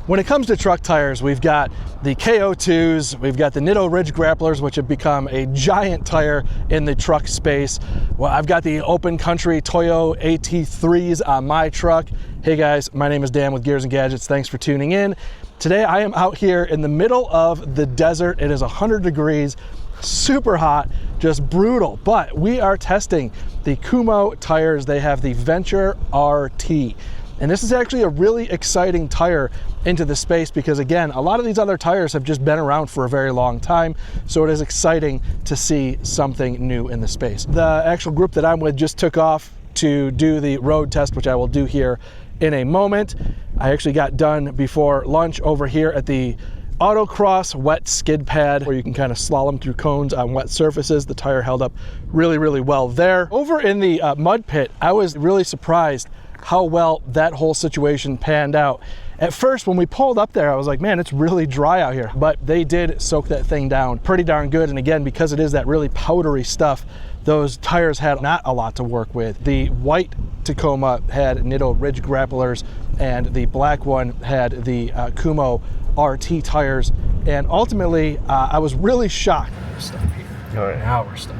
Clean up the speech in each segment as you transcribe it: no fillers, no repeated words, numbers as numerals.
When it comes to truck tires, we've got the KO2s, we've got the Nitto Ridge Grapplers, which have become a giant tire in the truck space. Well, I've got the Open Country Toyo AT3s on my truck. Hey guys, my name is Dan with Gears and Gadgets. Thanks for tuning in. Today I am out here in the middle of the desert. It is 100 degrees, super hot, just brutal. But we are testing the Kumho tires. They have the Venture RT. And this is actually a really exciting tire into the space because, again, a lot of these other tires have just been around for a very long time. So it is exciting to see something new in the space. The actual group that I'm with just took off to do the road test, which I will do here in a moment. I actually got done before lunch over here at the Autocross wet skid pad where you can kind of slalom through cones on wet surfaces. The tire held up really, really well there. Over in the mud pit, I was really surprised how well that whole situation panned out. At first, when we pulled up there, I was like, man, it's really dry out here. But they did soak that thing down pretty darn good. And again, because it is that really powdery stuff, those tires had not a lot to work with. The white Tacoma had Nitto Ridge Grapplers, and the black one had the Kumho RT tires. And ultimately, I was really shocked. We're stuck here. All right. Now we're stuck.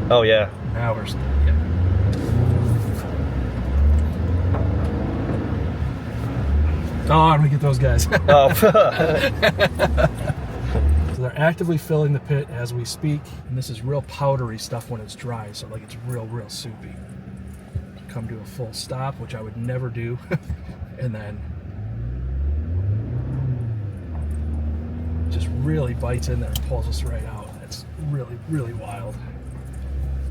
Oh, yeah. Now we're stuck, yeah. Oh, I'm gonna get those guys. Oh. So they're actively filling the pit as we speak, and this is real powdery stuff when it's dry, so like it's real soupy. Come to a full stop, which I would never do, and then just really bites in there and pulls us right out. It's really wild.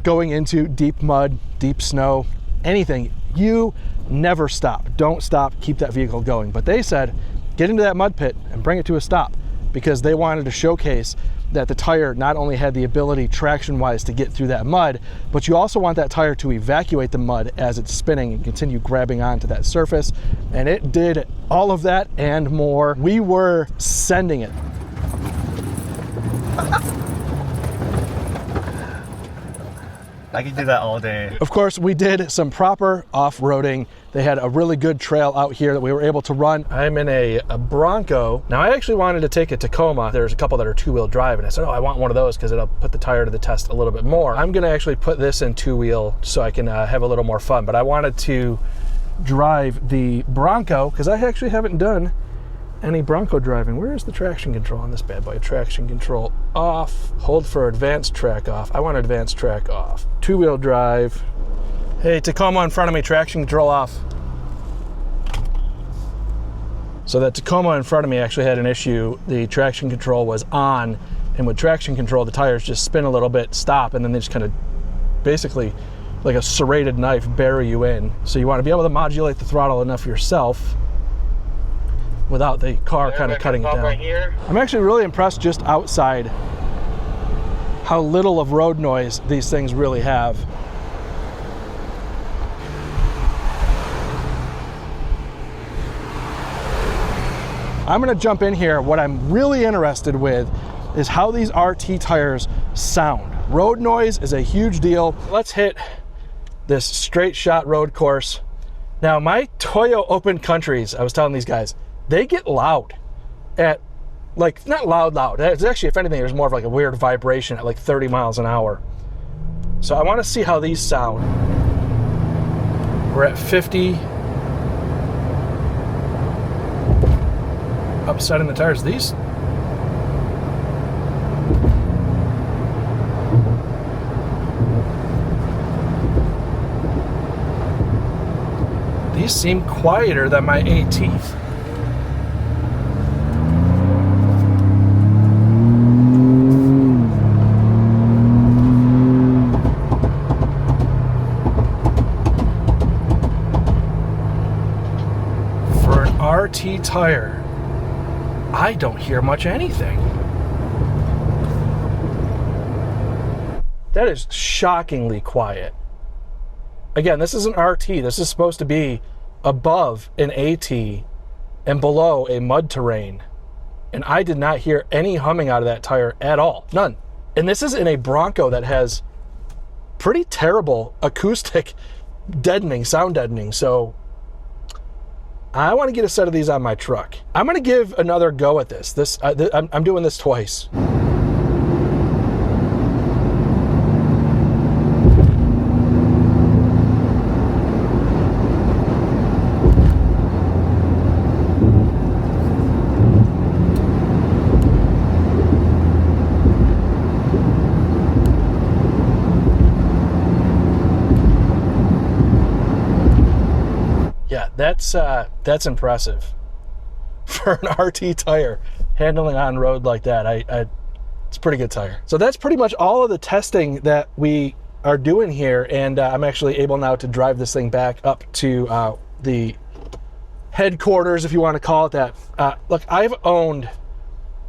Going into deep mud, deep snow, anything, you never stop. Don't stop, keep that vehicle going. But they said, get into that mud pit and bring it to a stop, because they wanted to showcase that the tire not only had the ability traction-wise to get through that mud, but you also want that tire to evacuate the mud as it's spinning and continue grabbing onto that surface. And it did all of that and more. We were sending it. I could do that all day. Of course, we did some proper off-roading. They had a really good trail out here that we were able to run. I'm in a Bronco. Now, I actually wanted to take a Tacoma. There's a couple that are two-wheel drive, and I said, oh, I want one of those because it'll put the tire to the test a little bit more. I'm gonna actually put this in two-wheel so I can have a little more fun, but I wanted to drive the Bronco because I actually haven't done any Bronco driving. Where is the traction control on this bad boy? Traction control off. Hold for advanced track off. I want advanced track off. Two-wheel drive. Hey, Tacoma in front of me, traction control off. So that Tacoma in front of me actually had an issue. The traction control was on, and with traction control, the tires just spin a little bit, stop, and then they just kind of basically like a serrated knife bury you in. So you want to be able to modulate the throttle enough yourself without the car kind of cutting it down. Right here. I'm actually really impressed just outside how little of road noise these things really have. I'm gonna jump in here. What I'm really interested with is how these RT tires sound. Road noise is a huge deal. Let's hit this straight shot road course. Now, my Toyo Open Countries, I was telling these guys, they get loud at, like, not loud. It's actually, if anything, there's more of like a weird vibration at like 30 miles an hour. So I want to see how these sound. We're at 50. Upsetting the tires. These seem quieter than my AT. RT tire, I don't hear much anything. That is shockingly quiet. Again, this is an RT. This is supposed to be above an AT and below a mud terrain. And I did not hear any humming out of that tire at all. None. And this is in a Bronco that has pretty terrible acoustic deadening, sound deadening. So I want to get a set of these on my truck. I'm going to give another go at this. I'm doing this twice. Yeah, that's impressive for an RT tire handling on road like that. It's a pretty good tire. So that's pretty much all of the testing that we are doing here, and I'm actually able now to drive this thing back up to the headquarters, if you want to call it that. Look, I've owned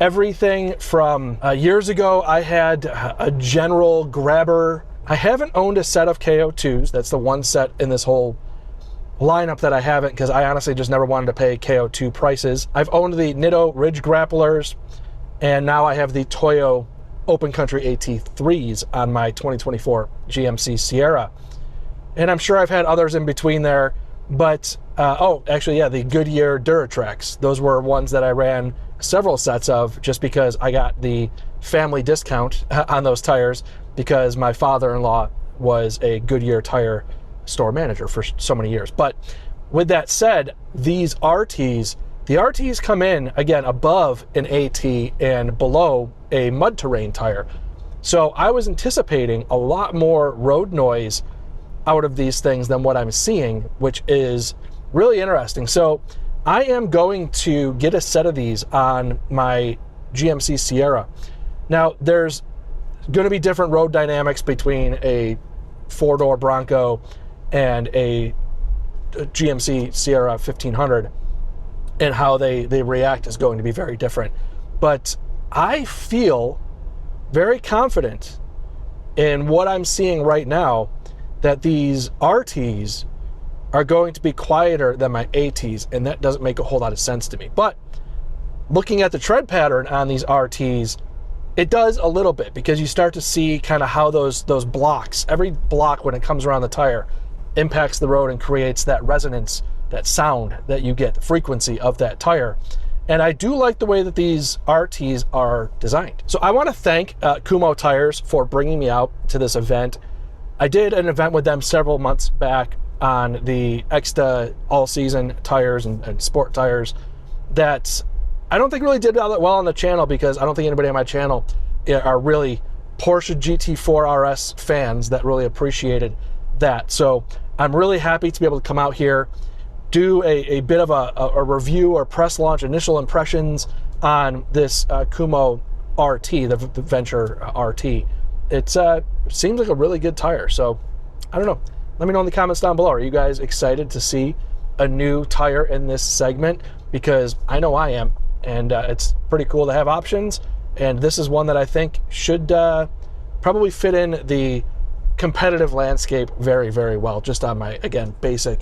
everything from years ago. I had a General Grabber. I haven't owned a set of KO2s. That's the one set in this whole lineup that I haven't, because I honestly just never wanted to pay KO2 prices. I've owned the Nitto Ridge Grapplers, and now I have the Toyo Open Country AT3s on my 2024 GMC Sierra. And I'm sure I've had others in between there, but oh, actually, yeah, the Goodyear Duratrax. Those were ones that I ran several sets of just because I got the family discount on those tires, because my father-in-law was a Goodyear tire store manager for so many years. But with that said, these RTs, the RTs come in, again, above an AT and below a mud terrain tire. So I was anticipating a lot more road noise out of these things than what I'm seeing, which is really interesting. So I am going to get a set of these on my GMC Sierra. Now, there's going to be different road dynamics between a four-door Bronco and a GMC Sierra 1500, and how they react is going to be very different. But I feel very confident in what I'm seeing right now, that these RTs are going to be quieter than my ATs, and that doesn't make a whole lot of sense to me. But looking at the tread pattern on these RTs, it does a little bit, because you start to see kind of how those blocks, every block when it comes around the tire, impacts the road and creates that resonance, that sound that you get, the frequency of that tire. And I do like the way that these RTs are designed. So I want to thank Kumho Tires for bringing me out to this event. I did an event with them several months back on the Exta all-season tires and sport tires that I don't think really did all that well on the channel, because I don't think anybody on my channel are really Porsche GT4 RS fans that really appreciated that. So I'm really happy to be able to come out here, do a bit of a review or press launch, initial impressions on this Kumho RT, the Venture RT. It seems like a really good tire. So I don't know. Let me know in the comments down below. Are you guys excited to see a new tire in this segment? Because I know I am, and it's pretty cool to have options. And this is one that I think should probably fit in the competitive landscape very, very well, just on my, again, basic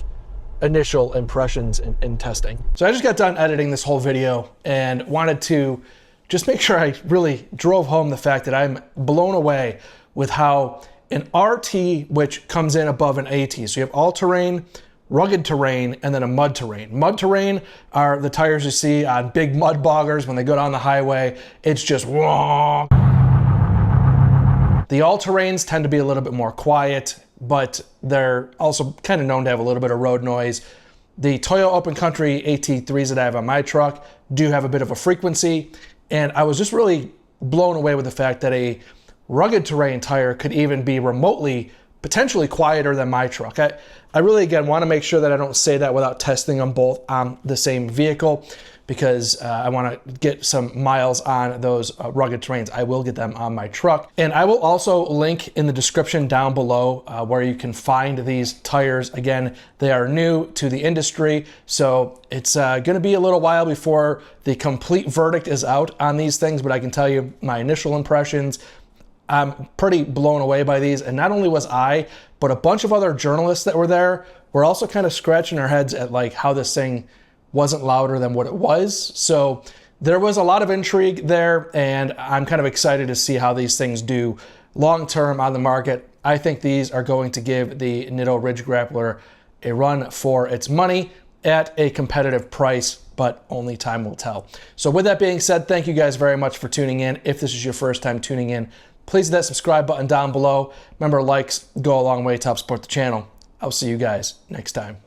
initial impressions in testing. So I just got done editing this whole video and wanted to just make sure I really drove home the fact that I'm blown away with how an RT, which comes in above an AT, so you have all-terrain, rugged terrain, and then a mud terrain. Mud terrain are the tires you see on big mud boggers when they go down the highway. It's just whoa. The all-terrains tend to be a little bit more quiet, but they're also kind of known to have a little bit of road noise. The Toyo Open Country AT3s that I have on my truck do have a bit of a frequency, and I was just really blown away with the fact that a rugged terrain tire could even be remotely potentially quieter than my truck. I really, again, want to make sure that I don't say that without testing them both on the same vehicle, because I want to get some miles on those rugged terrains. I will get them on my truck. And I will also link in the description down below where you can find these tires. Again, they are new to the industry, so it's going to be a little while before the complete verdict is out on these things, but I can tell you my initial impressions. I'm pretty blown away by these, and not only was I, but a bunch of other journalists that were there were also kind of scratching their heads at like how this thing wasn't louder than what it was. So there was a lot of intrigue there, and I'm kind of excited to see how these things do long-term on the market. I think these are going to give the Nitto Ridge Grappler a run for its money, at a competitive price, but only time will tell. So with that being said, thank you guys very much for tuning in. If this is your first time tuning in, please hit that subscribe button down below. Remember, likes go a long way to help support the channel. I'll see you guys next time.